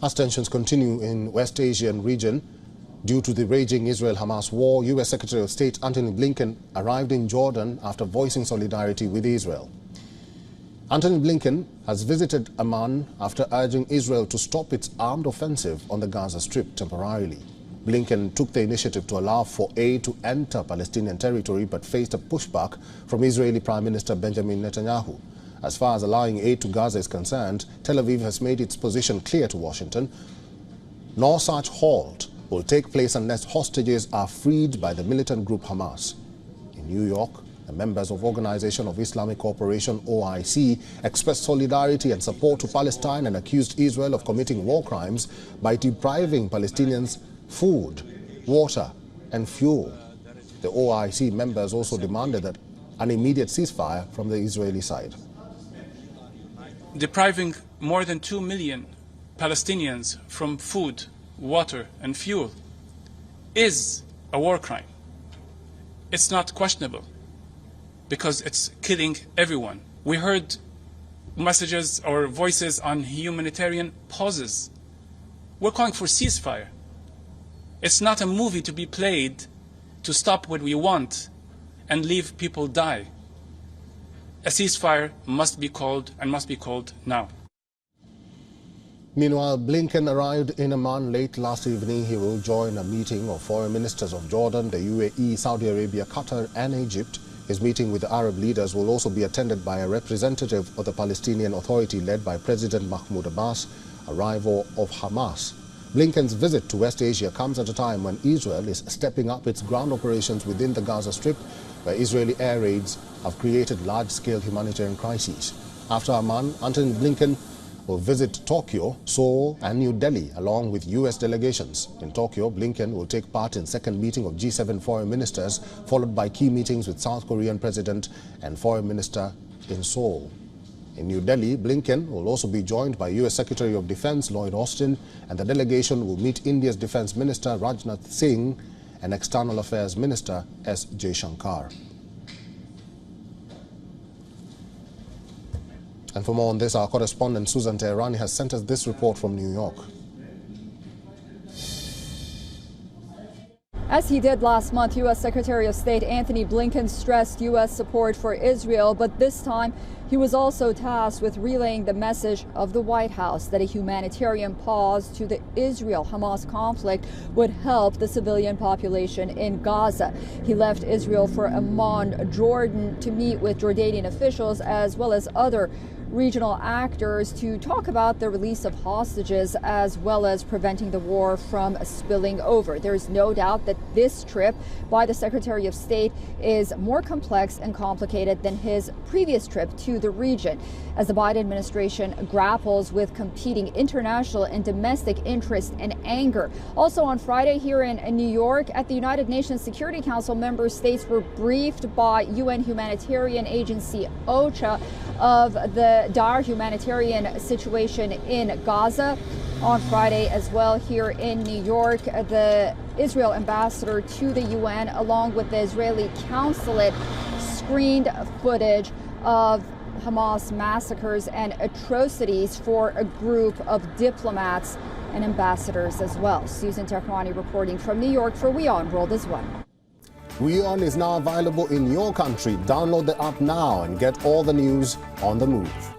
As tensions continue in West Asian region, due to the raging Israel-Hamas war, U.S. Secretary of State Antony Blinken arrived in Jordan after voicing solidarity with Israel. Antony Blinken has visited Amman after urging Israel to stop its armed offensive on the Gaza Strip temporarily. Blinken took the initiative to allow for aid to enter Palestinian territory but faced a pushback from Israeli Prime Minister Benjamin Netanyahu. As far as allowing aid to Gaza is concerned, Tel Aviv has made its position clear to Washington. No such halt will take place unless hostages are freed by the militant group Hamas. In New York, the members of Organization of Islamic Cooperation, OIC, expressed solidarity and support to Palestine and accused Israel of committing war crimes by depriving Palestinians food, water and fuel. The OIC members also demanded that an immediate ceasefire from the Israeli side. Depriving more than 2 million Palestinians from food, water and fuel is a war crime. It's not questionable because it's killing everyone. We heard messages or voices on humanitarian pauses. We're calling for ceasefire. It's not a movie to be played to stop what we want and leave people die. A ceasefire must be called and must be called now. Meanwhile, Blinken arrived in Amman late last evening. He will join a meeting of foreign ministers of Jordan, the UAE, Saudi Arabia, Qatar and Egypt. His meeting with the Arab leaders will also be attended by a representative of the Palestinian Authority led by President Mahmoud Abbas, a rival of Hamas. Blinken's visit to West Asia comes at a time when Israel is stepping up its ground operations within the Gaza Strip, where Israeli air raids have created large-scale humanitarian crises. After Amman, Antony Blinken will visit Tokyo, Seoul and New Delhi along with U.S. delegations. In Tokyo, Blinken will take part in second meeting of G7 foreign ministers, followed by key meetings with South Korean President and Foreign Minister in Seoul. In New Delhi, Blinken will also be joined by U.S. Secretary of Defense Lloyd Austin, and the delegation will meet India's Defense Minister Rajnath Singh and External Affairs Minister S. Jaishankar. And for more on this, our correspondent Susan Teherani has sent us this report from New York. As he did last month, U.S. Secretary of State Antony Blinken stressed U.S. support for Israel, but this time he was also tasked with relaying the message of the White House that a humanitarian pause to the Israel-Hamas conflict would help the civilian population in Gaza. He left Israel for Amman, Jordan, to meet with Jordanian officials as well as other regional actors to talk about the release of hostages as well as preventing the war from spilling over. There is no doubt that this trip by the Secretary of State is more complex and complicated than his previous trip to the region, as the Biden administration grapples with competing international and domestic interest and anger. Also on Friday here in New York at the United Nations Security Council, member states were briefed by UN humanitarian agency OCHA of the dire humanitarian situation in Gaza. On Friday as well here in New York, the Israel ambassador to the UN along with the Israeli consulate screened footage of Hamas massacres and atrocities for a group of diplomats and ambassadors as well. Susan Teherani reporting from New York for WION World is One. WION is now available in your country. Download the app now and get all the news on the move.